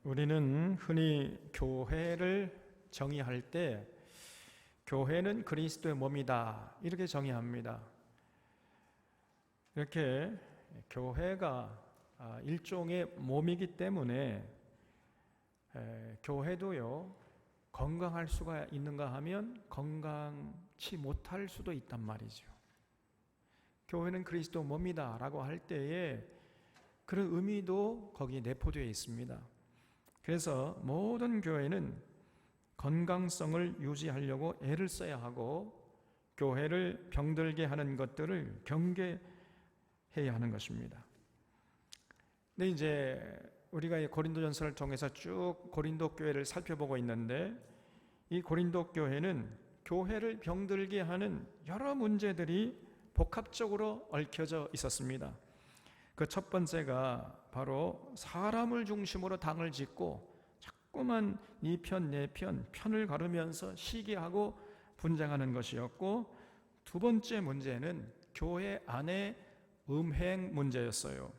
우리는 흔히 교회를 정의할 때 교회는 그리스도의 몸이다 이렇게 정의합니다. 이렇게 교회가 일종의 몸이기 때문에 교회도요 건강할 수가 있는가 하면 건강치 못할 수도 있단 말이죠. 교회는 그리스도 몸이다 라고 할 때에 그런 의미도 거기에 내포되어 있습니다. 그래서 모든 교회는 건강성을 유지하려고 애를 써야 하고 교회를 병들게 하는 것들을 경계해야 하는 것입니다. 근데 이제 우리가 고린도전서를 통해서 쭉 고린도 교회를 살펴보고 있는데 이 고린도 교회는 교회를 병들게 하는 여러 문제들이 복합적으로 얽혀져 있었습니다. 그 첫 번째가 바로 사람을 중심으로 당을 짓고 자꾸만 네 편 내 편을 가르면서 시기하고 분쟁하는 것이었고, 두 번째 문제는 교회 안의 음행 문제였어요.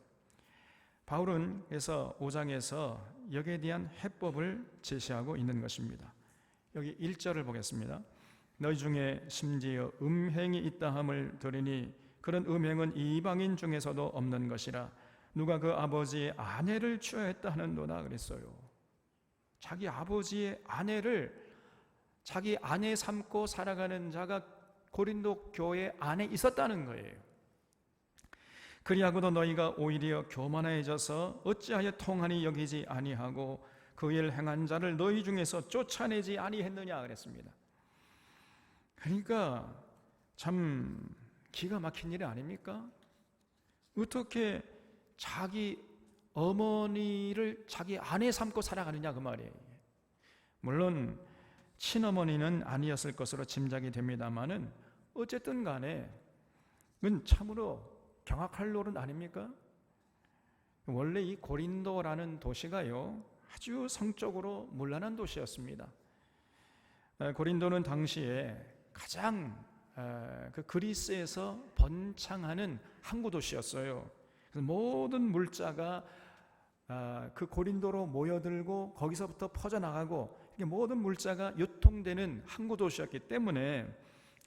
바울은 그래서 5장에서 여기에 대한 해법을 제시하고 있는 것입니다. 여기 1절을 보겠습니다. 너희 중에 심지어 음행이 있다 함을 들으니 그런 음행은 이방인 중에서도 없는 것이라 누가 그 아버지의 아내를 취하였다 하는도다 그랬어요. 자기 아버지의 아내를 자기 아내 삼고 살아가는 자가 고린도 교회 안에 있었다는 거예요. 그리하고도 너희가 오히려 교만해져서 어찌하여 통하니 여기지 아니하고 그 일 행한 자를 너희 중에서 쫓아내지 아니했느냐 그랬습니다. 그러니까 참 기가 막힌 일이 아닙니까? 어떻게 자기 어머니를 자기 아내 삼고 살아가느냐 그 말이에요. 물론 친어머니는 아니었을 것으로 짐작이 됩니다만은 어쨌든 간에 그건 참으로 경악할 노릇 아닙니까? 원래 이 고린도라는 도시가요 아주 성적으로 문란한 도시였습니다. 고린도는 당시에 가장 그 그리스에서 번창하는 항구 도시였어요. 그래서 모든 물자가 그 고린도로 모여들고 거기서부터 퍼져나가고 모든 물자가 유통되는 항구 도시였기 때문에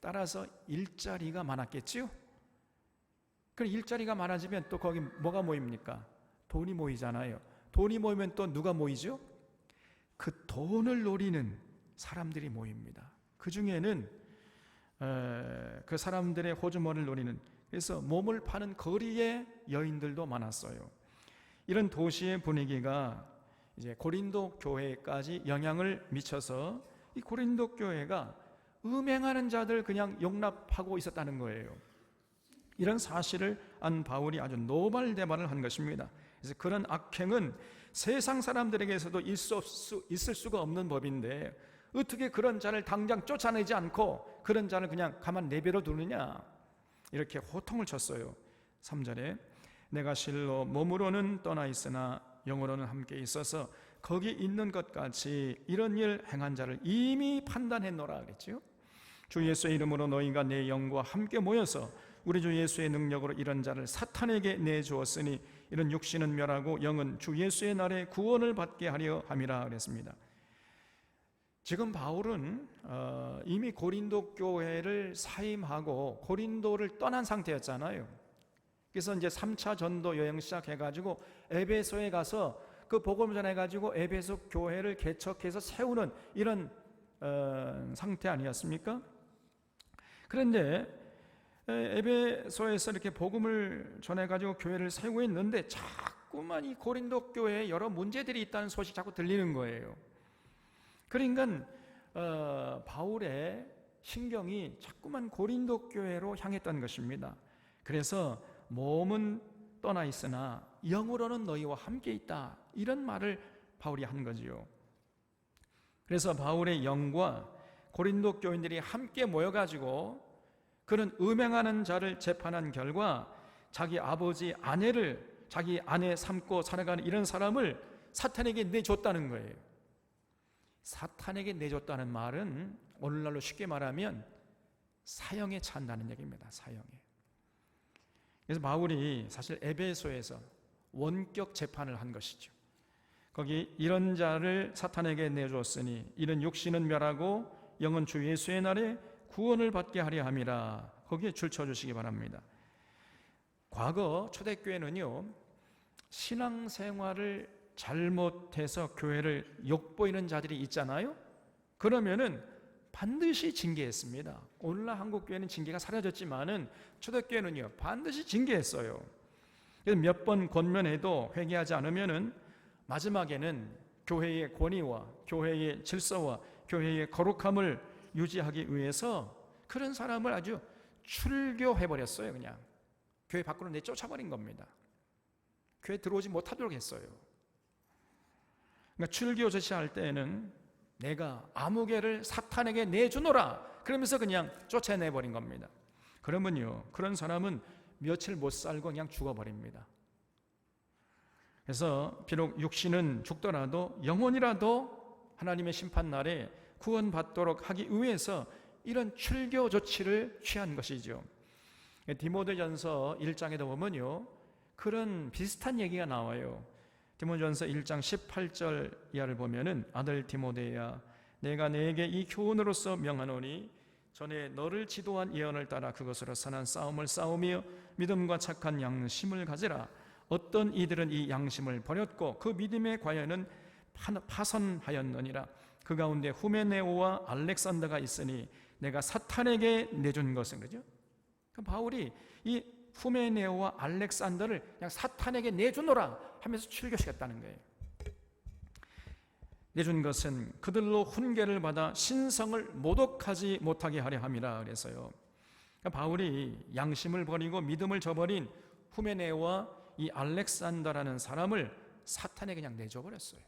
따라서 일자리가 많았겠지요. 그럼 일자리가 많아지면 또 거기 뭐가 모입니까? 돈이 모이잖아요. 돈이 모이면 또 누가 모이죠? 그 돈을 노리는 사람들이 모입니다. 그 중에는 그 사람들의 호주머니를 노리는, 그래서 몸을 파는 거리의 여인들도 많았어요. 이런 도시의 분위기가 이제 고린도 교회까지 영향을 미쳐서 이 고린도 교회가 음행하는 자들 그냥 용납하고 있었다는 거예요. 이런 사실을 안 바울이 아주 노발대발을 한 것입니다. 그래서 그런 악행은 세상 사람들에게서도 있을 수가 없는 법인데 어떻게 그런 자를 당장 쫓아내지 않고 그런 자를 그냥 가만 내버려 두느냐, 이렇게 호통을 쳤어요. 3절에 내가 실로 몸으로는 떠나 있으나 영으로는 함께 있어서 거기 있는 것 같이 이런 일 행한 자를 이미 판단했노라 그랬죠. 주 예수의 이름으로 너희가 내 영과 함께 모여서 우리 주 예수의 능력으로 이런 자를 사탄에게 내주었으니 이런 육신은 멸하고 영은 주 예수의 날에 구원을 받게 하려 함이라 그랬습니다. 지금 바울은 이미 고린도 교회를 사임하고 고린도를 떠난 상태였잖아요. 그래서 이제 3차 전도 여행 시작해가지고 에베소에 가서 그 복음을 전해가지고 에베소 교회를 개척해서 세우는 이런 상태 아니었습니까? 그런데 에베소에서 이렇게 복음을 전해가지고 교회를 세우고 있는데 자꾸만 이 고린도 교회에 여러 문제들이 있다는 소식이 자꾸 들리는 거예요. 그러니까 바울의 신경이 자꾸만 고린도 교회로 향했던 것입니다. 그래서 몸은 떠나 있으나 영으로는 너희와 함께 있다, 이런 말을 바울이 한 거지요. 그래서 바울의 영과 고린도 교인들이 함께 모여가지고 그런 음행하는 자를 재판한 결과 자기 아버지 아내를 자기 아내 삼고 살아가는 이런 사람을 사탄에게 내줬다는 거예요. 사탄에게 내줬다는 말은 오늘날로 쉽게 말하면 사형에 찬다는 얘기입니다. 사형에. 그래서 바울이 사실 에베소에서 원격 재판을 한 것이죠. 거기 이런 자를 사탄에게 내주었으니 이는 육신은 멸하고 영은 주 예수의 날에 구원을 받게 하려 함이라. 거기에 줄쳐 주시기 바랍니다. 과거 초대교회는요, 신앙생활을 잘못해서 교회를 욕보이는 자들이 있잖아요. 그러면은 반드시 징계했습니다. 오늘날 한국교회는 징계가 사라졌지만은 초대교회는요 반드시 징계했어요. 그래서 몇 번 권면해도 회개하지 않으면은 마지막에는 교회의 권위와 교회의 질서와 교회의 거룩함을 유지하기 위해서 그런 사람을 아주 출교해버렸어요. 그냥 교회 밖으로 내쫓아버린 겁니다. 교회 들어오지 못하도록 했어요. 그러니까 출교 조치할 때에는 내가 아무개를 사탄에게 내주노라 그러면서 그냥 쫓아내버린 겁니다. 그러면요 그런 사람은 며칠 못 살고 그냥 죽어버립니다. 그래서 비록 육신은 죽더라도 영혼이라도 하나님의 심판날에 구원받도록 하기 위해서 이런 출교 조치를 취한 것이죠. 디모데전서 1장에도 보면요 그런 비슷한 얘기가 나와요. 디모데전서 1장 18절 이하를 보면은 아들 디모데야 내가 네게 이 교훈으로서 명하노니 전에 너를 지도한 예언을 따라 그것으로 선한 싸움을 싸우며 믿음과 착한 양심을 가지라. 어떤 이들은 이 양심을 버렸고 그 믿음의 과연은 파선하였느니라. 그 가운데 후메네오와 알렉산더가 있으니 내가 사탄에게 내준 것은 그죠? 그럼 바울이 이 후메네오와 알렉산더를 그냥 사탄에게 내주노라 하면서 출교시켰다는 거예요. 내준 것은 그들로 훈계를 받아 신성을 모독하지 못하게 하려 함이라 그래서요. 그러니까 바울이 양심을 버리고 믿음을 저버린 후메네오와 이 알렉산더라는 사람을 사탄에게 그냥 내줘버렸어요.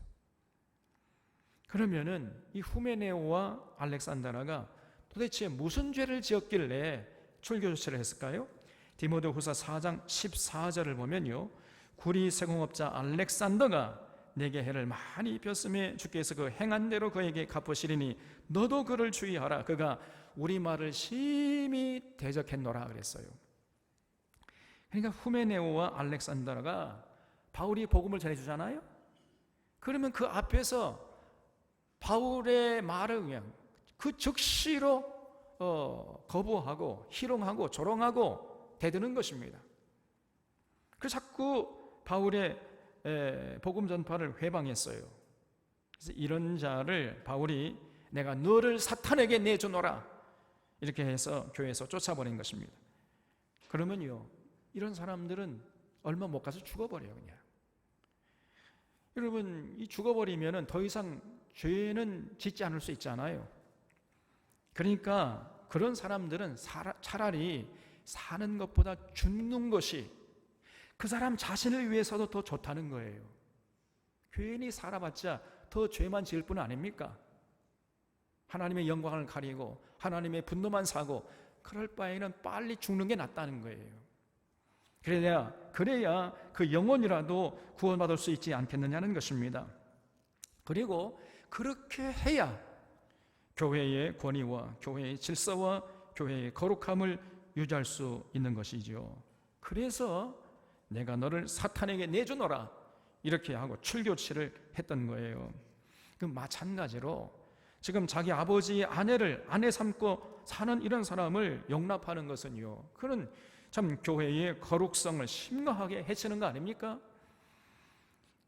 그러면은 이 후메네오와 알렉산더가 도대체 무슨 죄를 지었길래 출교 조치를 했을까요? 디모데후서 4장 14절을 보면요 구리 세공업자 알렉산더가 내게 해를 많이 입혔음에 주께서 그 행한 대로 그에게 갚으시리니 너도 그를 주의하라. 그가 우리 말을 심히 대적했노라 그랬어요. 그러니까 후메네오와 알렉산더가 바울이 복음을 전해주잖아요. 그러면 그 앞에서 바울의 말을 그냥 그 즉시로 거부하고 희롱하고 조롱하고 대드는 것입니다. 그래서 자꾸 바울의 복음 전파를 회방했어요. 그래서 이런 자를 바울이 내가 너를 사탄에게 내주노라 이렇게 해서 교회에서 쫓아버린 것입니다. 그러면요 이런 사람들은 얼마 못 가서 죽어버려요. 그냥 여러분 이 죽어버리면 더 이상 죄는 짓지 않을 수 있잖아요. 그러니까 그런 사람들은 차라리 사는 것보다 죽는 것이 그 사람 자신을 위해서도 더 좋다는 거예요. 괜히 살아봤자 더 죄만 지을 뿐 아닙니까? 하나님의 영광을 가리고 하나님의 분노만 사고 그럴 바에는 빨리 죽는 게 낫다는 거예요. 그래야 그 영혼이라도 구원받을 수 있지 않겠느냐는 것입니다. 그리고 그렇게 해야 교회의 권위와 교회의 질서와 교회의 거룩함을 유지할 수 있는 것이죠. 그래서 내가 너를 사탄에게 내주노라 이렇게 하고 출교치를 했던 거예요. 그 마찬가지로 지금 자기 아버지의 아내를 아내 삼고 사는 이런 사람을 용납하는 것은요 그는 참 교회의 거룩성을 심각하게 해치는 거 아닙니까?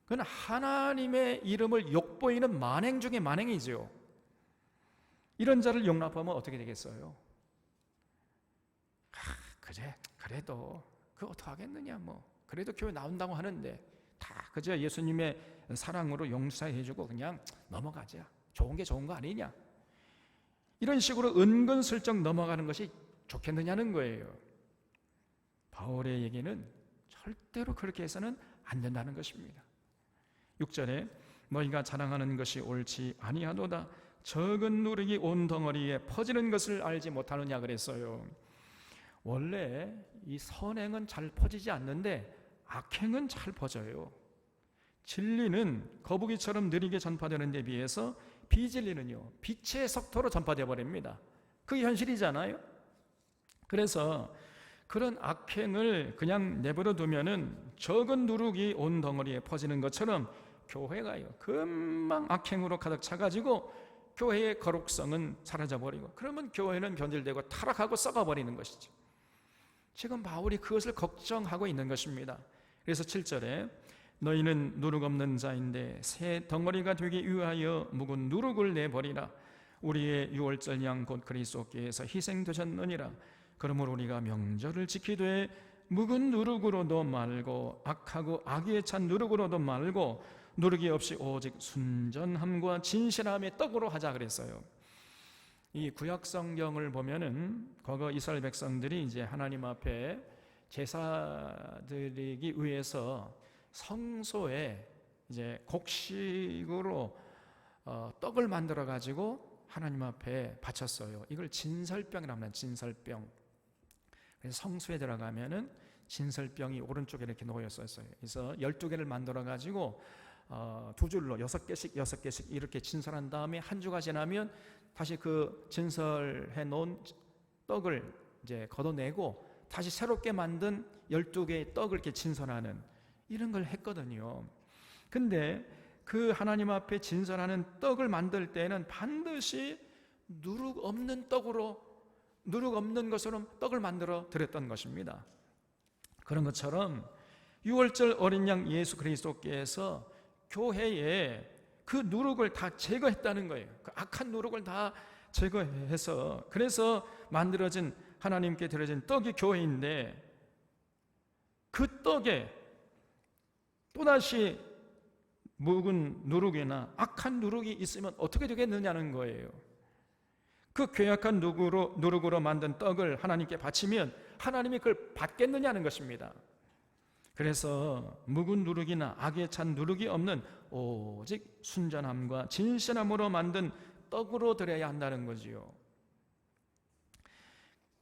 그건 하나님의 이름을 욕보이는 만행 중에 만행이죠. 이런 자를 용납하면 어떻게 되겠어요? 그래도 그 어떡하겠느냐 뭐 그래도 교회 나온다고 하는데 다 그저 예수님의 사랑으로 용서해주고 그냥 넘어가자. 좋은 게 좋은 거 아니냐? 이런 식으로 은근슬쩍 넘어가는 것이 좋겠느냐는 거예요. 바울의 얘기는 절대로 그렇게 해서는 안 된다는 것입니다. 6절에 너희가 자랑하는 것이 옳지 아니하도다. 적은 누룩이 온 덩어리에 퍼지는 것을 알지 못하느냐 그랬어요. 원래 이 선행은 잘 퍼지지 않는데 악행은 잘 퍼져요. 진리는 거북이처럼 느리게 전파되는 데 비해서 비진리는요 빛의 속도로 전파되어 버립니다. 그게 현실이잖아요. 그래서 그런 악행을 그냥 내버려 두면은 적은 누룩이 온 덩어리에 퍼지는 것처럼 교회가요 금방 악행으로 가득 차가지고 교회의 거룩성은 사라져버리고, 그러면 교회는 변질되고 타락하고 썩어버리는 것이죠. 지금 바울이 그것을 걱정하고 있는 것입니다. 그래서 7절에 너희는 누룩 없는 자인데 새 덩어리가 되기 위하여 묵은 누룩을 내버리라. 우리의 유월절 양 곧 그리스도께서 희생되셨느니라. 그러므로 우리가 명절을 지키되 묵은 누룩으로도 말고 악하고 악에 찬 누룩으로도 말고 누룩이 없이 오직 순전함과 진실함의 떡으로 하자 그랬어요. 이 구약 성경을 보면은 거기 이스라엘 백성들이 이제 하나님 앞에 제사 드리기 위해서 성소에 이제 곡식으로 떡을 만들어 가지고 하나님 앞에 바쳤어요. 이걸 진설병이라고 합니다. 진설병. 그래서 성소에 들어가면은 진설병이 오른쪽에 이렇게 놓여 있었어요. 그래서 12개를 만들어 가지고 두 줄로 6개씩 이렇게 진설한 다음에 한 주가 지나면 다시 그 진설해 놓은 떡을 이제 걷어내고 다시 새롭게 만든 12개의 떡을 이렇게 진설하는 이런 걸 했거든요. 근데 그 하나님 앞에 진설하는 떡을 만들 때는 반드시 누룩 없는 것으로 떡을 만들어 드렸던 것입니다. 그런 것처럼 유월절 어린 양 예수 그리스도께서 교회에 그 누룩을 다 제거했다는 거예요. 그 악한 누룩을 다 제거해서, 그래서 만들어진 하나님께 드려진 떡이 교회인데, 그 떡에 또다시 묵은 누룩이나 악한 누룩이 있으면 어떻게 되겠느냐는 거예요. 그 괴악한 누룩으로 만든 떡을 하나님께 바치면 하나님이 그걸 받겠느냐는 것입니다. 그래서 묵은 누룩이나 악에 찬 누룩이 없는 오직 순전함과 진실함으로 만든 떡으로 드려야 한다는 거지요.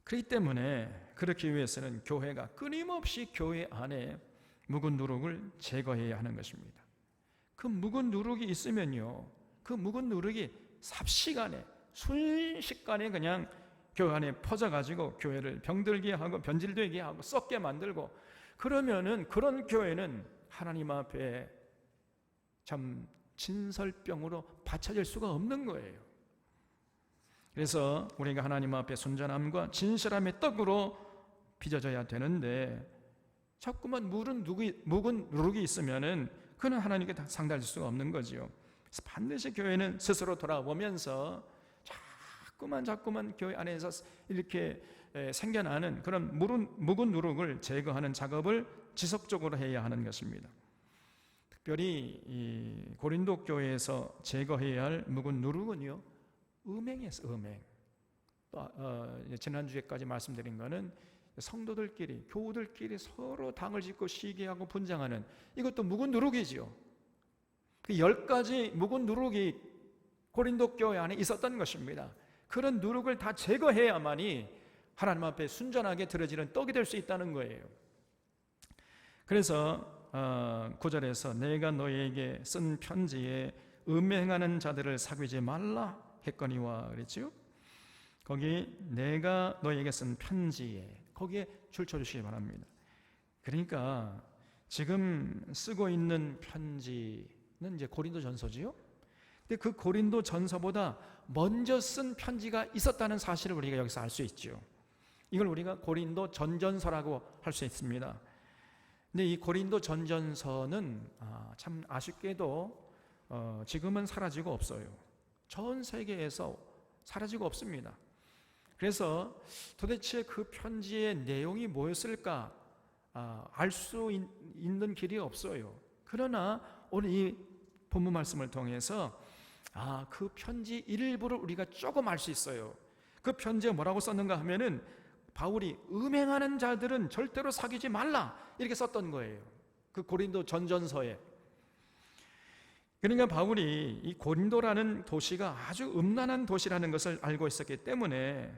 그렇기 때문에 그렇기 위해서는 교회가 끊임없이 교회 안에 묵은 누룩을 제거해야 하는 것입니다. 그 묵은 누룩이 있으면요, 그 묵은 누룩이 삽시간에 순식간에 그냥 교회 안에 퍼져가지고 교회를 병들게 하고 변질되게 하고 썩게 만들고, 그러면은 그런 교회는 하나님 앞에 참 진설병으로 바쳐질 수가 없는 거예요. 그래서 우리가 하나님 앞에 순전함과 진실함의 떡으로 빚어져야 되는데, 자꾸만 묵은 누룩이 있으면은 그는 하나님께 상달될 수가 없는 거지요. 그래서 반드시 교회는 스스로 돌아보면서 자꾸만 교회 안에서 이렇게 생겨나는 그런 묵은 누룩을 제거하는 작업을 지속적으로 해야 하는 것입니다. 특별히 이 고린도 교회에서 제거해야 할 묵은 누룩은요, 음행이었어요. 음행. 지난주에까지 말씀드린 거는 성도들끼리, 교우들끼리 서로 당을 짓고 시기하고 분쟁하는, 이것도 묵은 누룩이지요. 그 10가지 묵은 누룩이 고린도 교회 안에 있었던 것입니다. 그런 누룩을 다 제거해야만이 하나님 앞에 순전하게 드려지는 떡이 될 수 있다는 거예요. 그래서 9절에서 내가 너희에게 쓴 편지에 음행하는 자들을 사귀지 말라 했거니와 그랬죠. 거기 내가 너희에게 쓴 편지에, 거기에 줄쳐주시기 바랍니다. 그러니까 지금 쓰고 있는 편지는 이제 고린도 전서지요. 근데 그 고린도 전서보다 먼저 쓴 편지가 있었다는 사실을 우리가 여기서 알 수 있죠. 이걸 우리가 고린도 전전서라고 할 수 있습니다. 근데 이 고린도 전전서는 참 아쉽게도 지금은 사라지고 없어요. 전 세계에서 사라지고 없습니다. 그래서 도대체 그 편지의 내용이 뭐였을까 알 수 있는 길이 없어요. 그러나 오늘 이 본문 말씀을 통해서 그 편지 일부를 우리가 조금 알 수 있어요. 그 편지에 뭐라고 썼는가 하면은 바울이 음행하는 자들은 절대로 사귀지 말라 이렇게 썼던 거예요. 그 고린도 전전서에. 그러니까 바울이 이 고린도라는 도시가 아주 음란한 도시라는 것을 알고 있었기 때문에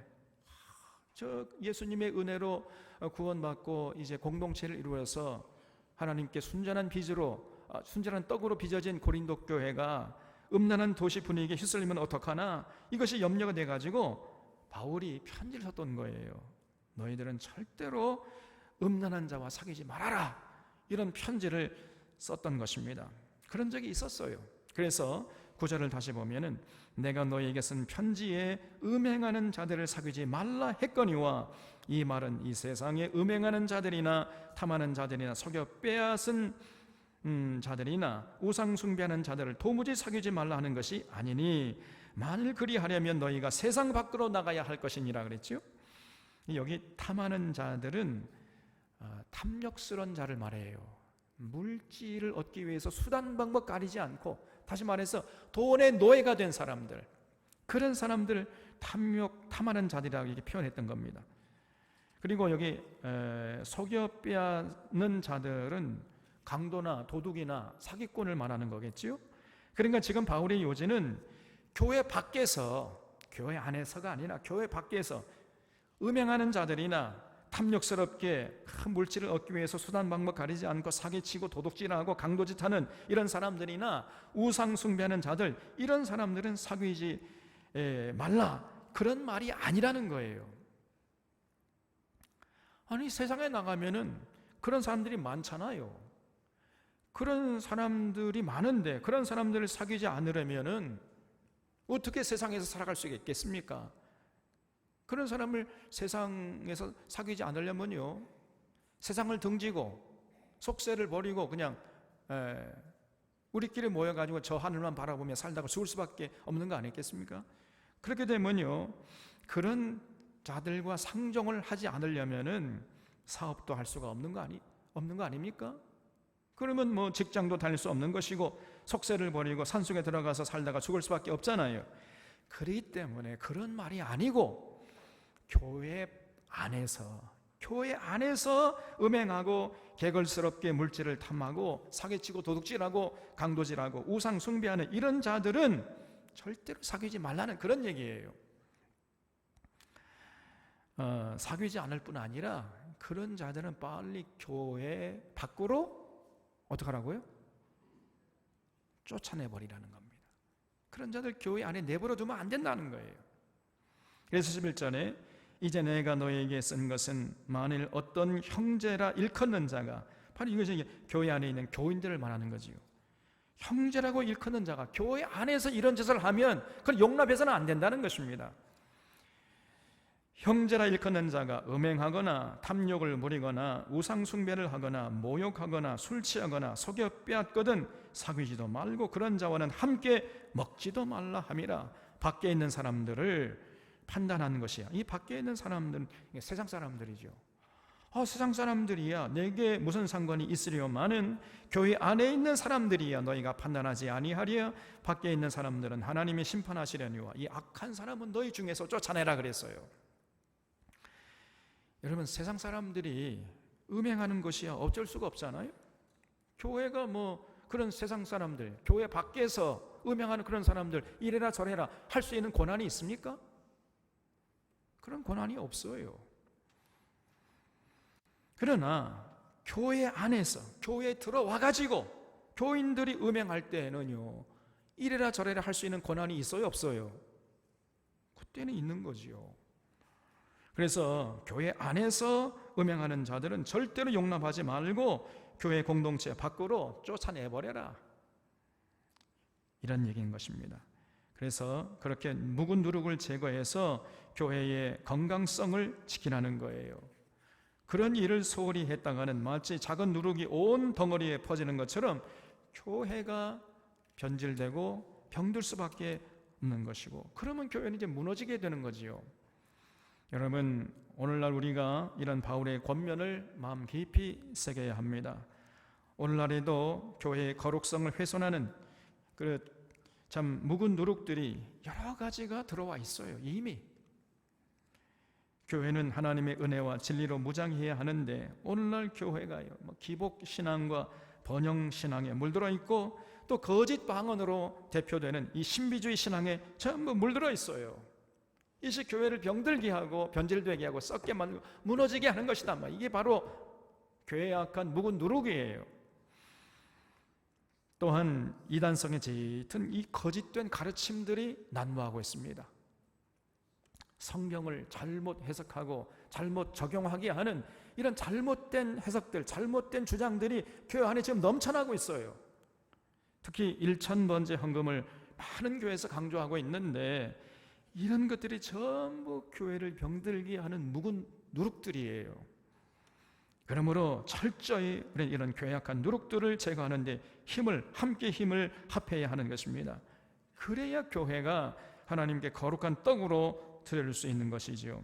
저 예수님의 은혜로 구원받고 이제 공동체를 이루어서 하나님께 순전한 떡으로 빚어진 고린도 교회가 음란한 도시 분위기에 휩쓸리면 어떡하나, 이것이 염려가 돼가지고 바울이 편지를 썼던 거예요. 너희들은 절대로 음란한 자와 사귀지 말아라, 이런 편지를 썼던 것입니다. 그런 적이 있었어요. 그래서 9절을 다시 보면은 내가 너에게 쓴 편지에 음행하는 자들을 사귀지 말라 했거니와, 이 말은 이 세상에 음행하는 자들이나 탐하는 자들이나 속여 빼앗은 자들이나 우상 숭배하는 자들을 도무지 사귀지 말라 하는 것이 아니니, 만일 그리하려면 너희가 세상 밖으로 나가야 할 것이니라 그랬죠. 여기 탐하는 자들은 탐욕스러운 자를 말해요. 물질을 얻기 위해서 수단 방법 가리지 않고, 다시 말해서 돈의 노예가 된 사람들, 그런 사람들 탐하는 자들이라고 이렇게 표현했던 겁니다. 그리고 여기 속여 빼앗는 자들은 강도나 도둑이나 사기꾼을 말하는 거겠지요. 그러니까 지금 바울의 요지는 교회 밖에서, 교회 안에서가 아니라 교회 밖에서 음행하는 자들이나 탐욕스럽게 큰 물질을 얻기 위해서 수단 방법 가리지 않고 사기치고 도둑질하고 강도짓하는 이런 사람들이나 우상 숭배하는 자들, 이런 사람들은 사귀지 말라, 그런 말이 아니라는 거예요. 아니, 세상에 나가면은 그런 사람들이 많잖아요. 그런 사람들이 많은데 그런 사람들을 사귀지 않으려면은 어떻게 세상에서 살아갈 수 있겠습니까? 그런 사람을 세상에서 사귀지 않으려면요, 세상을 등지고 속세를 버리고 그냥 우리끼리 모여가지고 저 하늘만 바라보며 살다가 죽을 수밖에 없는 거 아니겠습니까? 그렇게 되면요, 그런 자들과 상종을 하지 않으려면은 사업도 할 수가 없는 거 아닙니까? 그러면 뭐 직장도 다닐 수 없는 것이고 속세를 버리고 산속에 들어가서 살다가 죽을 수밖에 없잖아요. 그렇기 때문에 그런 말이 아니고, 교회 안에서 음행하고 개걸스럽게 물질을 탐하고 사기치고 도둑질하고 강도질하고 우상 숭배하는 이런 자들은 절대로 사귀지 말라는 그런 얘기예요. 사귀지 않을 뿐 아니라 그런 자들은 빨리 교회 밖으로 어떻게 하라고요? 쫓아내버리라는 겁니다. 그런 자들 교회 안에 내버려 두면 안 된다는 거예요. 그래서 11절에 이제 내가 너에게 쓴 것은 만일 어떤 형제라 일컫는 자가, 바로 이것이 교회 안에 있는 교인들을 말하는 거지요. 형제라고 일컫는 자가 교회 안에서 이런 짓을 하면 그건 용납해서는 안 된다는 것입니다. 형제라 일컫는 자가 음행하거나 탐욕을 부리거나 우상 숭배를 하거나 모욕하거나 술 취하거나 속여 빼앗거든 사귀지도 말고 그런 자와는 함께 먹지도 말라 함이라. 밖에 있는 사람들을 판단하는 것이야. 이 밖에 있는 사람들은 세상 사람들이죠. 세상 사람들이야 내게 무슨 상관이 있으려마는 교회 안에 있는 사람들이야 너희가 판단하지 아니하리야. 밖에 있는 사람들은 하나님이 심판하시려니와 이 악한 사람은 너희 중에서 쫓아내라 그랬어요. 여러분, 세상 사람들이 음행하는 것이야 어쩔 수가 없잖아요. 교회가 뭐 그런 세상 사람들, 교회 밖에서 음행하는 그런 사람들 이래라 저래라 할 수 있는 권한이 있습니까? 그런 권한이 없어요. 그러나 교회 안에서, 교회에 들어와 가지고 교인들이 음행할 때에는요, 이래라 저래라 할 수 있는 권한이 있어요 없어요? 그때는 있는 거지요. 그래서 교회 안에서 음행하는 자들은 절대로 용납하지 말고 교회 공동체 밖으로 쫓아내버려라, 이런 얘기인 것입니다. 그래서 그렇게 묵은 누룩을 제거해서 교회의 건강성을 지키라는 거예요. 그런 일을 소홀히 했다가는 마치 작은 누룩이 온 덩어리에 퍼지는 것처럼 교회가 변질되고 병들 수밖에 없는 것이고, 그러면 교회는 이제 무너지게 되는 거지요. 여러분, 오늘날 우리가 이런 바울의 권면을 마음 깊이 새겨야 합니다. 오늘날에도 교회의 거룩성을 훼손하는 참 묵은 누룩들이 여러 가지가 들어와 있어요. 이미 교회는 하나님의 은혜와 진리로 무장해야 하는데 오늘날 교회가요, 기복신앙과 번영신앙에 물들어 있고 또 거짓 방언으로 대표되는 이 신비주의 신앙에 전부 물들어 있어요. 이것이 교회를 병들게 하고 변질되게 하고 썩게 만들고 무너지게 하는 것이다. 이게 바로 교회에 악한 묵은 누룩이에요. 또한 이단성에 짙은 이 거짓된 가르침들이 난무하고 있습니다. 성경을 잘못 해석하고 잘못 적용하게 하는 이런 잘못된 해석들, 잘못된 주장들이 교회 안에 지금 넘쳐나고 있어요. 특히 1,000번째 헌금을 많은 교회에서 강조하고 있는데 이런 것들이 전부 교회를 병들게 하는 묵은 누룩들이에요. 그러므로 철저히 이런 괴약한 누룩들을 제거하는 데 함께 힘을 합해야 하는 것입니다. 그래야 교회가 하나님께 거룩한 떡으로 드릴 수 있는 것이지요.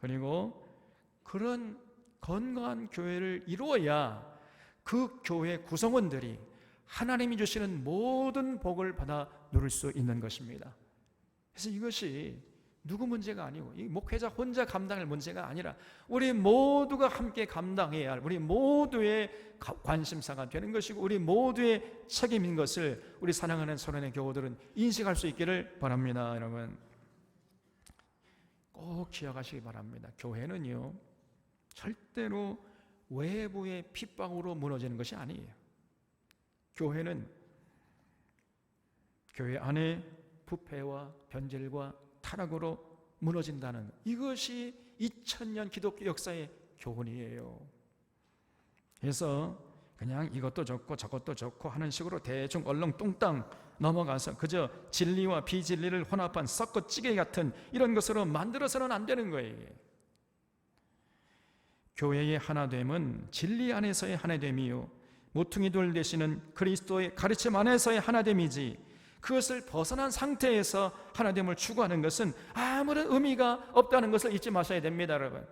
그리고 그런 건강한 교회를 이루어야 그 교회 구성원들이 하나님이 주시는 모든 복을 받아 누릴 수 있는 것입니다. 그래서 이것이 누구 문제가 아니고 이 목회자 혼자 감당할 문제가 아니라 우리 모두가 함께 감당해야 할 우리 모두의 관심사가 되는 것이고 우리 모두의 책임인 것을 우리 사랑하는 소련의 교우들은 인식할 수 있기를 바랍니다. 여러분 꼭 기억하시기 바랍니다. 교회는요 절대로 외부의 핍박으로 무너지는 것이 아니에요. 교회는 교회 안에 부패와 변질과 타락으로 무너진다는 이것이 2000년 기독교 역사의 교훈이에요. 그래서 그냥 이것도 좋고 저것도 좋고 하는 식으로 대충 얼렁뚱땅 넘어가서 그저 진리와 비진리를 혼합한 섞어찌개 같은 이런 것으로 만들어서는 안 되는 거예요. 교회의 하나됨은 진리 안에서의 하나됨이요 모퉁이 돌 되시는 그리스도의 가르침 안에서의 하나됨이지 그것을 벗어난 상태에서 하나됨을 추구하는 것은 아무런 의미가 없다는 것을 잊지 마셔야 됩니다, 여러분.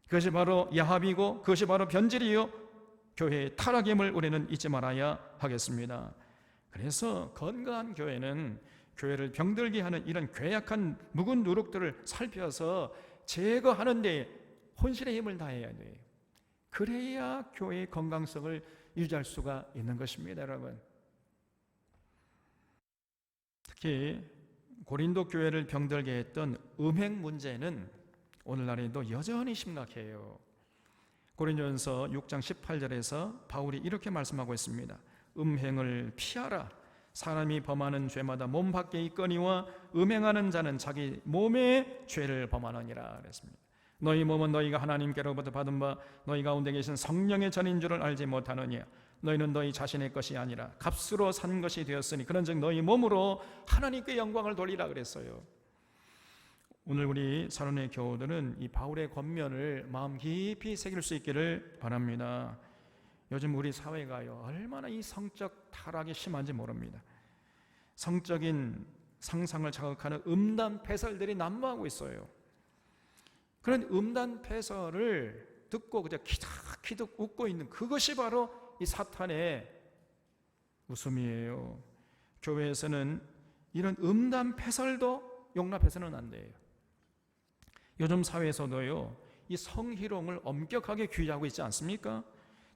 그것이 바로 야합이고 그것이 바로 변질이요 교회의 타락임을 우리는 잊지 말아야 하겠습니다. 그래서 건강한 교회는 교회를 병들게 하는 이런 괴약한 묵은 누룩들을 살펴서 제거하는 데 혼신의 힘을 다해야 돼요. 그래야 교회의 건강성을 유지할 수가 있는 것입니다, 여러분. 특히 고린도 교회를 병들게 했던 음행 문제는 오늘날에도 여전히 심각해요. 고린도전서 6장 18절에서 바울이 이렇게 말씀하고 있습니다. 음행을 피하라. 사람이 범하는 죄마다 몸 밖에 있거니와 음행하는 자는 자기 몸의 죄를 범하느니라 그랬습니다. 너희 몸은 너희가 하나님께로부터 받은 바 너희 가운데 계신 성령의 전인 줄을 알지 못하느냐. 너희는 너희 자신의 것이 아니라 값으로 산 것이 되었으니 그런즉 너희 몸으로 하나님께 영광을 돌리라 그랬어요. 오늘 우리 사론의 교우들은 이 바울의 권면을 마음 깊이 새길 수 있기를 바랍니다. 요즘 우리 사회가요 얼마나 이 성적 타락이 심한지 모릅니다. 성적인 상상을 자극하는 음란 패설들이 난무하고 있어요. 그런 음란 패설을 듣고 그저 키득키득 웃고 있는 그것이 바로 이 사탄의 웃음이에요. 교회에서는 이런 음란 패설도 용납해서는 안 돼요. 요즘 사회에서도요 이 성희롱을 엄격하게 규제하고 있지 않습니까?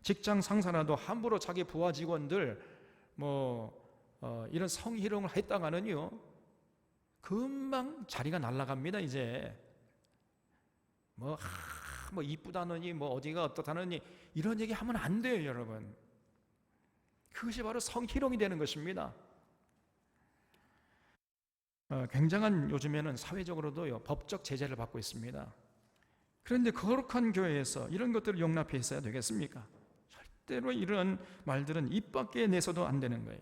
직장 상사라도 함부로 자기 부하 직원들 이런 성희롱을 했다가는요 금방 자리가 날아갑니다. 이제 이쁘다느니 어디가 어떻다느니 이런 얘기 하면 안 돼요, 여러분. 그것이 바로 성희롱이 되는 것입니다. 굉장한 요즘에는 사회적으로도요 법적 제재를 받고 있습니다. 그런데 거룩한 교회에서 이런 것들을 용납해 있어야 되겠습니까? 절대로 이런 말들은 입 밖에 내서도 안 되는 거예요.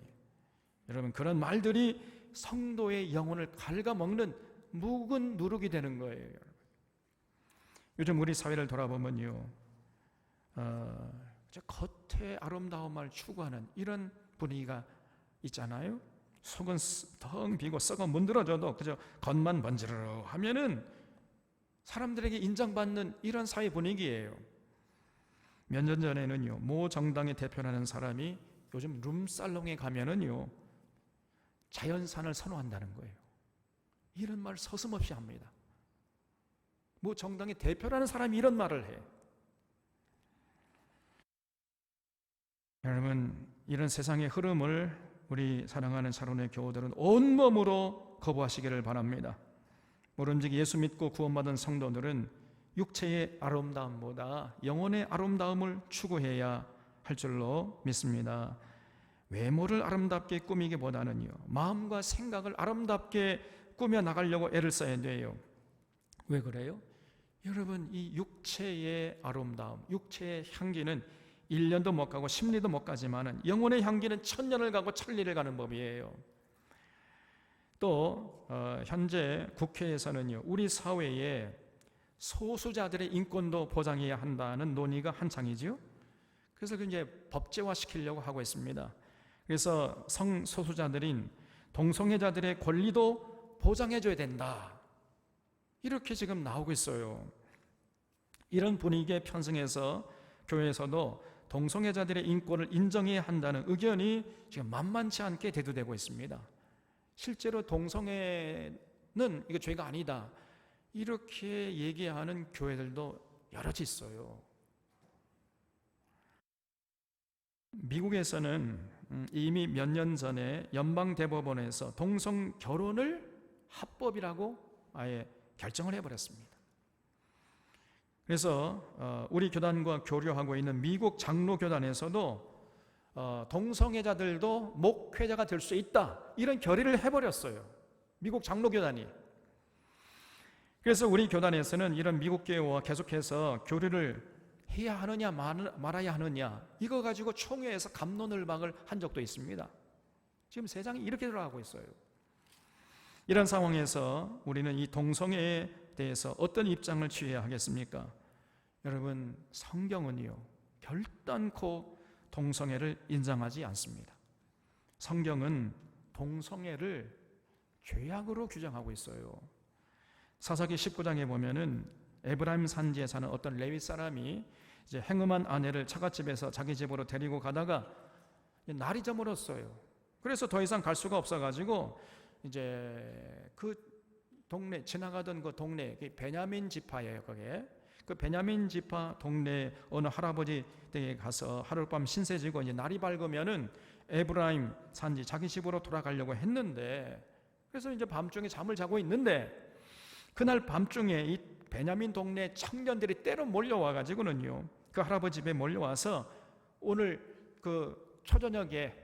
여러분 그런 말들이 성도의 영혼을 갉아먹는 묵은 누룩이 되는 거예요. 요즘 우리 사회를 돌아보면요 겉의 아름다움을 추구하는 이런 분위기가 있잖아요. 속은 텅 비고 썩어 문드러져도 그저 겉만 번지르르 하면은 사람들에게 인정받는 이런 사회 분위기예요. 몇 년 전에는요 모 정당의 대표라는 사람이 요즘 룸살롱에 가면은요 자연산을 선호한다는 거예요. 이런 말 서슴없이 합니다. 뭐 정당의 대표라는 사람이 이런 말을 해. 여러분 이런 세상의 흐름을 우리 사랑하는 사론의 교우들은 온몸으로 거부하시기를 바랍니다. 모른즉 예수 믿고 구원받은 성도들은 육체의 아름다움보다 영혼의 아름다움을 추구해야 할 줄로 믿습니다. 외모를 아름답게 꾸미기보다는요 마음과 생각을 아름답게 꾸며 나가려고 애를 써야 돼요. 왜 그래요? 여러분 이 육체의 아름다움, 육체의 향기는 1년도 못 가고 10리도 못 가지만은 영혼의 향기는 1000년을 가고 1000리를 가는 법이에요. 또 현재 국회에서는요, 우리 사회에 소수자들의 인권도 보장해야 한다는 논의가 한창이지요. 그래서 이제 법제화 시키려고 하고 있습니다. 그래서 성소수자들인 동성애자들의 권리도 보장해줘야 된다, 이렇게 지금 나오고 있어요. 이런 분위기에 편승해서 교회에서도 동성애자들의 인권을 인정해야 한다는 의견이 지금 만만치 않게 대두되고 있습니다. 실제로 동성애는 이거 죄가 아니다, 이렇게 얘기하는 교회들도 여럿 있어요. 미국에서는 이미 몇 년 전에 연방대법원에서 동성 결혼을 합법이라고 아예 결정을 해버렸습니다. 그래서 우리 교단과 교류하고 있는 미국 장로교단에서도 동성애자들도 목회자가 될 수 있다, 이런 결의를 해버렸어요, 미국 장로교단이. 그래서 우리 교단에서는 이런 미국 교회와 계속해서 교류를 해야 하느냐 말아야 하느냐, 이거 가지고 총회에서 갑론을박을 한 적도 있습니다. 지금 세상이 이렇게 돌아가고 있어요. 이런 상황에서 우리는 이 동성애에 대해서 어떤 입장을 취해야 하겠습니까? 여러분, 성경은요, 결단코 동성애를 인정하지 않습니다. 성경은 동성애를 죄악으로 규정하고 있어요. 사사기 19장에 보면은 에브라임 산지에 사는 어떤 레위 사람이 이제 행음한 아내를 처갓집에서 자기 집으로 데리고 가다가 날이 저물었어요. 그래서 더 이상 갈 수가 없어가지고 이제 그 동네, 지나가던 그 동네, 베냐민 지파예요. 그게 그 베냐민 지파 동네 어느 할아버지 댁에 가서 하룻밤 신세 지고 이제 날이 밝으면은 에브라임 산지 자기 집으로 돌아가려고 했는데, 그래서 이제 밤중에 잠을 자고 있는데 그날 밤중에 이 베냐민 동네 청년들이 때로 몰려와 가지고는요, 그 할아버지 집에 몰려와서 오늘 그 초저녁에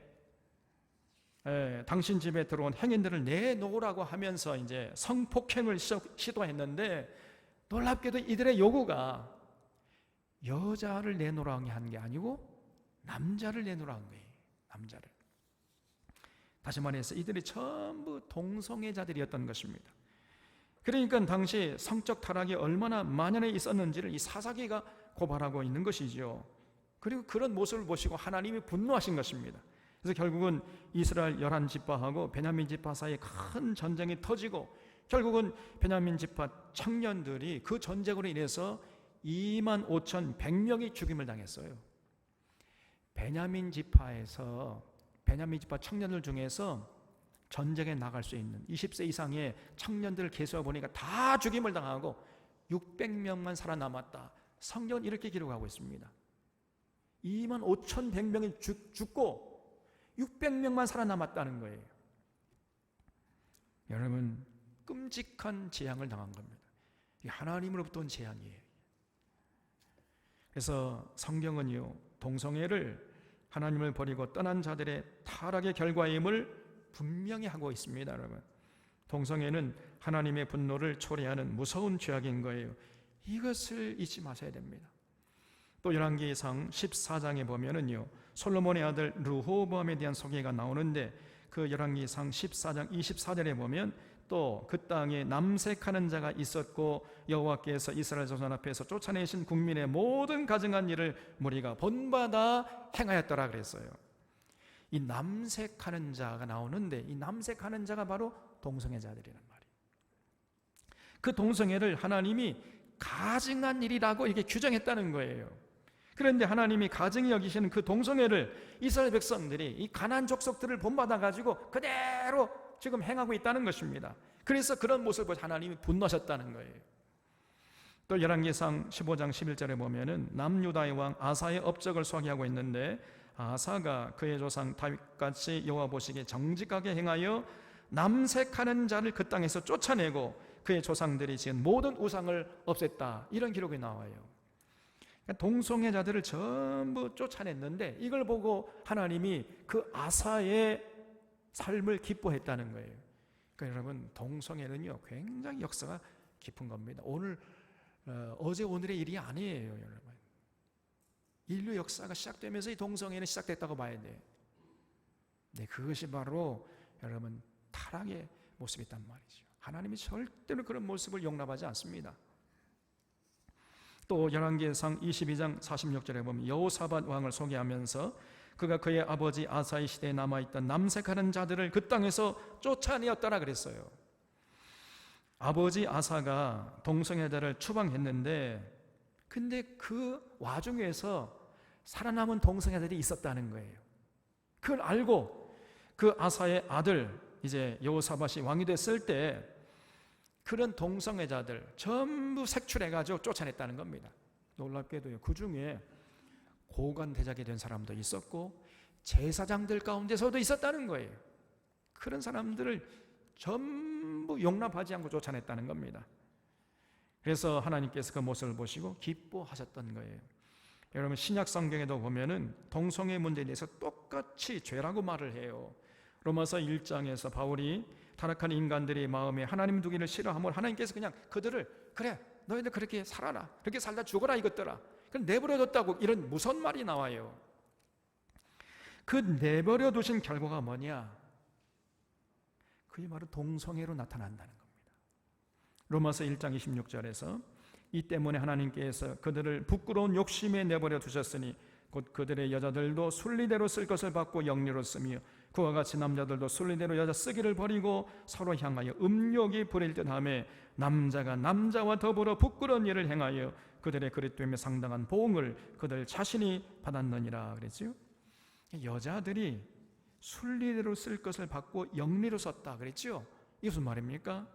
당신 집에 들어온 행인들을 내놓으라고 하면서 이제 성폭행을 시도했는데, 놀랍게도 이들의 요구가 여자를 내놓으라고 한 게 아니고 남자를 내놓으라고 한 거예요. 남자를. 다시 말해서 이들이 전부 동성애자들이었던 것입니다. 그러니까 당시 성적 타락이 얼마나 만연해 있었는지를 이 사사기가 고발하고 있는 것이죠. 그리고 그런 모습을 보시고 하나님이 분노하신 것입니다. 그래서 결국은 이스라엘 11지파하고 베냐민 지파 사이에 큰 전쟁이 터지고, 결국은 베냐민 지파 청년들이 그 전쟁으로 인해서 25,100명이 죽임을 당했어요. 베냐민 지파 청년들 중에서 전쟁에 나갈 수 있는 20세 이상의 청년들을 계수해 보니까 다 죽임을 당하고 600명만 살아남았다. 성경은 이렇게 기록하고 있습니다. 25,100명이 죽고 600명만 살아남았다는 거예요. 여러분, 끔찍한 재앙을 당한 겁니다. 이게 하나님으로부터 온 재앙이에요. 그래서 성경은요, 동성애를 하나님을 버리고 떠난 자들의 타락의 결과임을 분명히 하고 있습니다. 여러분, 동성애는 하나님의 분노를 초래하는 무서운 죄악인 거예요. 이것을 잊지 마셔야 됩니다. 또 열왕기상 14장에 보면은요, 솔로몬의 아들 르호보암에 대한 소개가 나오는데, 그 열왕기상 14장 24절에 보면 또 그 땅에 남색하는 자가 있었고 여호와께서 이스라엘 자손 앞에서 쫓아내신 국민의 모든 가증한 일을 무리가 본받아 행하였더라 그랬어요. 이 남색하는 자가 나오는데, 이 남색하는 자가 바로 동성애자들이란 말이에요. 그 동성애를 하나님이 가증한 일이라고 이렇게 규정했다는 거예요. 그런데 하나님이 가증히 여기시는 그 동성애를 이스라엘 백성들이 이 가나안 족속들을 본받아 가지고 그대로 지금 행하고 있다는 것입니다. 그래서 그런 모습을 보고 하나님이 분노하셨다는 거예요. 또 열왕기상 15장 11절에 보면은 남유다의 왕 아사의 업적을 소개하고 있는데, 아사가 그의 조상 다윗같이 여호와 보시기에 정직하게 행하여 남색하는 자를 그 땅에서 쫓아내고 그의 조상들이 지은 모든 우상을 없앴다, 이런 기록이 나와요. 동성애자들을 전부 쫓아냈는데 이걸 보고 하나님이 그 아사의 삶을 기뻐했다는 거예요. 그러니까 여러분, 동성애는요 굉장히 역사가 깊은 겁니다. 어제 오늘의 일이 아니에요, 여러분. 인류 역사가 시작되면서 이 동성애는 시작됐다고 봐야 돼. 네, 그것이 바로 여러분 타락의 모습이란 말이죠. 하나님이 절대로 그런 모습을 용납하지 않습니다. 또 열왕기상 22장 46절에 보면 여호사밧 왕을 소개하면서 그가 그의 아버지 아사의 시대에 남아있던 남색하는 자들을 그 땅에서 쫓아내었더라 그랬어요. 아버지 아사가 동성애자를 추방했는데 근데 그 와중에서 살아남은 동성애자들이 있었다는 거예요. 그걸 알고 그 아사의 아들 이제 여호사밧이 왕이 됐을 때 그런 동성애자들 전부 색출해가지고 쫓아냈다는 겁니다. 놀랍게도요, 그 중에 고관 대작이 된 사람도 있었고 제사장들 가운데서도 있었다는 거예요. 그런 사람들을 전부 용납하지 않고 쫓아냈다는 겁니다. 그래서 하나님께서 그 모습을 보시고 기뻐하셨던 거예요. 여러분 신약 성경에도 보면은 동성애 문제에 대해서 똑같이 죄라고 말을 해요. 로마서 1장에서 바울이 타락한 인간들의 마음에 하나님 두기를 싫어하므로 하나님께서 그냥 그들을 그래 너희들 그렇게 살아라 그렇게 살다 죽어라 이것들아 그럼 내버려뒀다고 이런 무서운 말이 나와요. 그 내버려두신 결과가 뭐냐? 그게 바로 동성애로 나타난다는 겁니다. 로마서 1장 26절에서 이 때문에 하나님께서 그들을 부끄러운 욕심에 내버려 두셨으니 곧 그들의 여자들도 순리대로 쓸 것을 받고 영리로 쓰며 그와 같이 남자들도 순리대로 여자 쓰기를 버리고 서로 향하여 음욕이 부릴 듯하며 남자가 남자와 더불어 부끄러운 일을 행하여 그들의 그릇됨에 상당한 보응을 그들 자신이 받았느니라 그랬지요. 여자들이 순리대로 쓸 것을 받고 영리로 썼다 그랬지요. 이게 무슨 말입니까?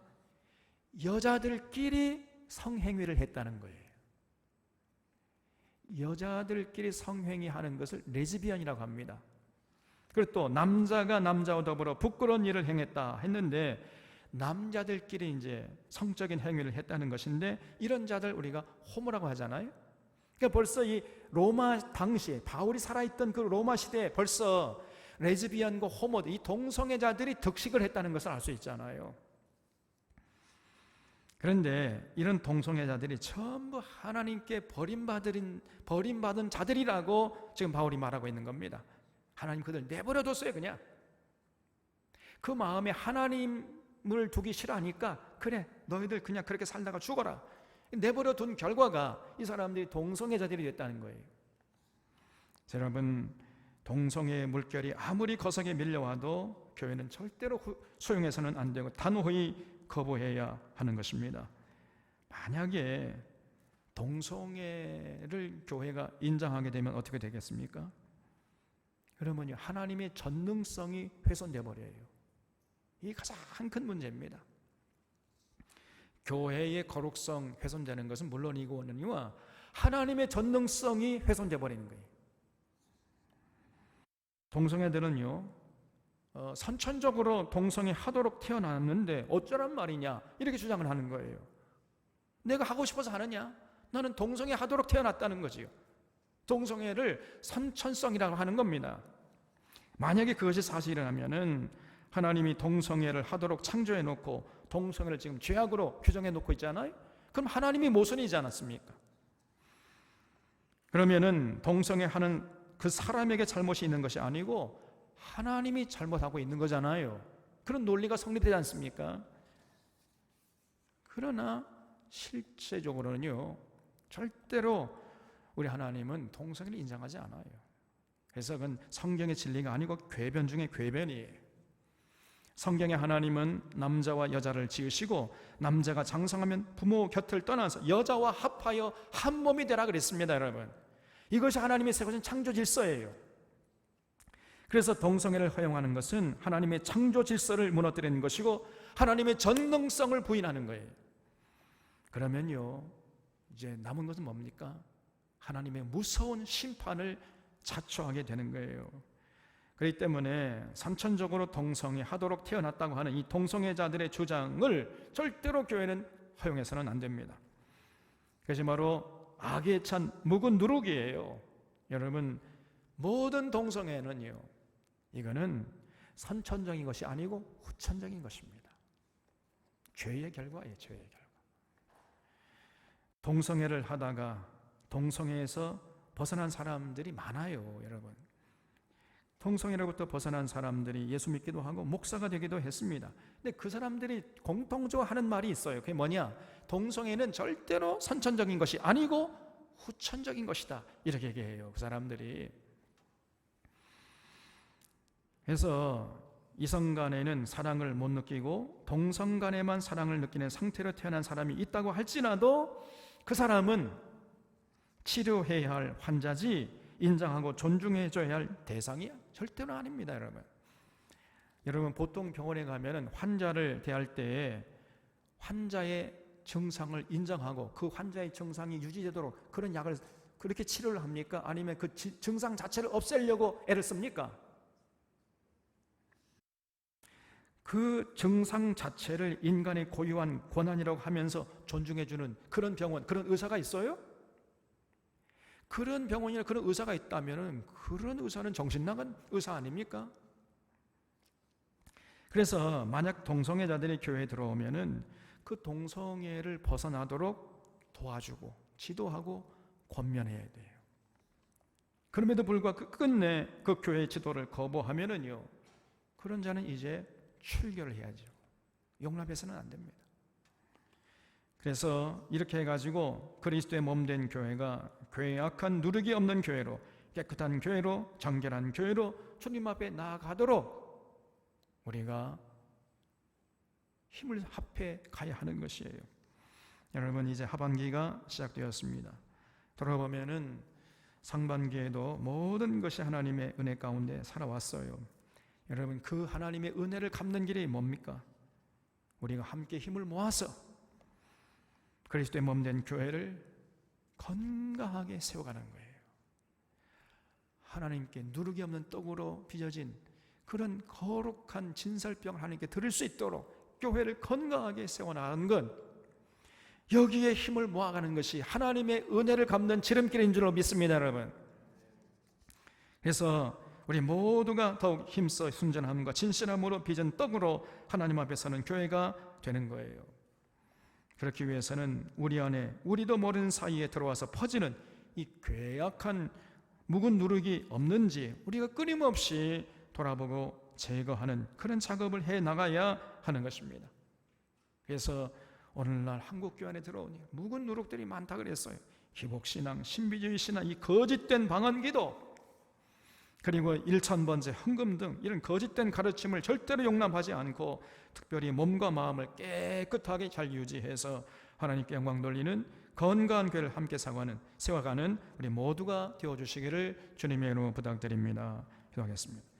여자들끼리 성행위를 했다는 거예요. 여자들끼리 성행위하는 것을 레즈비언이라고 합니다. 그리고 또 남자가 남자와 더불어 부끄러운 일을 행했다 했는데 남자들끼리 이제 성적인 행위를 했다는 것인데 이런 자들 우리가 호모라고 하잖아요. 그러니까 벌써 이 로마 당시에 바울이 살아있던 그 로마 시대에 벌써 레즈비언과 호모 이 동성애자들이 득식을 했다는 것을 알 수 있잖아요. 그런데 이런 동성애자들이 전부 하나님께 버림받은 자들이라고 지금 바울이 말하고 있는 겁니다. 하나님 그들 내버려뒀어요. 그냥 그 마음에 하나님을 두기 싫어하니까 그래 너희들 그냥 그렇게 살다가 죽어라 내버려둔 결과가 이 사람들이 동성애자들이 됐다는 거예요. 여러분 동성애의 물결이 아무리 거세게 밀려와도 교회는 절대로 수용해서는 안 되고 단호히 거부해야 하는 것입니다. 만약에 동성애를 교회가 인정하게 되면 어떻게 되겠습니까? 그러면요 하나님의 전능성이 훼손되어 버려요. 이게 가장 큰 문제입니다. 교회의 거룩성 훼손되는 것은 물론이거니와 하나님의 전능성이 훼손되어 버리는 거예요. 동성애들은요 선천적으로 동성애 하도록 태어났는데 어쩌란 말이냐 이렇게 주장을 하는 거예요. 내가 하고 싶어서 하느냐? 나는 동성애 하도록 태어났다는 거지요. 동성애를 선천성이라고 하는 겁니다. 만약에 그것이 사실이라면은 하나님이 동성애를 하도록 창조해 놓고 동성애를 지금 죄악으로 규정해 놓고 있잖아요. 그럼 하나님이 모순이지 않았습니까? 그러면은 동성애 하는 그 사람에게 잘못이 있는 것이 아니고 하나님이 잘못하고 있는 거잖아요. 그런 논리가 성립되지 않습니까? 그러나 실제적으로는요 절대로 우리 하나님은 동성애를 인정하지 않아요. 그래서 그건 성경의 진리가 아니고 궤변 중에 궤변이에요. 성경의 하나님은 남자와 여자를 지으시고 남자가 장성하면 부모 곁을 떠나서 여자와 합하여 한 몸이 되라 그랬습니다. 여러분 이것이 하나님의 세우신 창조 질서예요. 그래서 동성애를 허용하는 것은 하나님의 창조 질서를 무너뜨리는 것이고 하나님의 전능성을 부인하는 거예요. 그러면요 이제 남은 것은 뭡니까? 하나님의 무서운 심판을 자초하게 되는 거예요. 그렇기 때문에 선천적으로 동성애 하도록 태어났다고 하는 이 동성애자들의 주장을 절대로 교회는 허용해서는 안 됩니다. 그것이 바로 악에 찬 묵은 누룩이에요. 여러분 모든 동성애는요 이거는 선천적인 것이 아니고 후천적인 것입니다. 죄의 결과예요. 죄의 결과. 동성애를 하다가 동성애에서 벗어난 사람들이 많아요, 여러분. 동성애로부터 벗어난 사람들이 예수 믿기도 하고 목사가 되기도 했습니다. 근데 그 사람들이 공통적으로 하는 말이 있어요. 그게 뭐냐? 동성애는 절대로 선천적인 것이 아니고 후천적인 것이다, 이렇게 얘기해요, 그 사람들이. 그래서 이성 간에는 사랑을 못 느끼고 동성 간에만 사랑을 느끼는 상태로 태어난 사람이 있다고 할지라도 그 사람은 치료해야 할 환자지 인정하고 존중해줘야 할 대상이 절대로 아닙니다, 여러분. 여러분, 보통 병원에 가면 환자를 대할 때 환자의 증상을 인정하고 그 환자의 증상이 유지되도록 그런 약을 그렇게 치료를 합니까? 아니면 그 증상 자체를 없애려고 애를 씁니까? 그 증상 자체를 인간의 고유한 권한이라고 하면서 존중해주는 그런 병원, 그런 의사가 있어요? 그런 병원이나 그런 의사가 있다면 그런 의사는 정신 나간 의사 아닙니까? 그래서 만약 동성애자들이 교회에 들어오면은 그 동성애를 벗어나도록 도와주고 지도하고 권면해야 돼요. 그럼에도 불구하고 끝내 그 교회의 지도를 거부하면은요, 그런 자는 이제 출교를 해야죠. 용납해서는 안 됩니다. 그래서 이렇게 해가지고 그리스도의 몸된 교회가 괴악한 누룩이 없는 교회로, 깨끗한 교회로, 정결한 교회로 주님 앞에 나아가도록 우리가 힘을 합해 가야 하는 것이에요. 여러분, 이제 하반기가 시작되었습니다. 돌아보면은 상반기에도 모든 것이 하나님의 은혜 가운데 살아왔어요. 여러분, 그 하나님의 은혜를 갚는 길이 뭡니까? 우리가 함께 힘을 모아서 그리스도의 몸된 교회를 건강하게 세워가는 거예요. 하나님께 누룩이 없는 떡으로 빚어진 그런 거룩한 진설병을 하나님께 드릴 수 있도록 교회를 건강하게 세워나가는 건, 여기에 힘을 모아가는 것이 하나님의 은혜를 갚는 지름길인 줄로 믿습니다, 여러분. 그래서 우리 모두가 더욱 힘써 순전함과 진실함으로 빚은 떡으로 하나님 앞에 서는 교회가 되는 거예요. 그렇기 위해서는 우리 안에 우리도 모르는 사이에 들어와서 퍼지는 이 괴악한 묵은 누룩이 없는지 우리가 끊임없이 돌아보고 제거하는 그런 작업을 해 나가야 하는 것입니다. 그래서 오늘날 한국교회 안에 들어오니 묵은 누룩들이 많다 그랬어요. 기복신앙, 신비주의 신앙, 이 거짓된 방언기도, 그리고 일천번제, 헌금 등 이런 거짓된 가르침을 절대로 용납하지 않고 특별히 몸과 마음을 깨끗하게 잘 유지해서 하나님께 영광 돌리는 건강한 교회를 함께 세워가는 우리 모두가 되어주시기를 주님의 이름으로 부탁드립니다. 기도하겠습니다.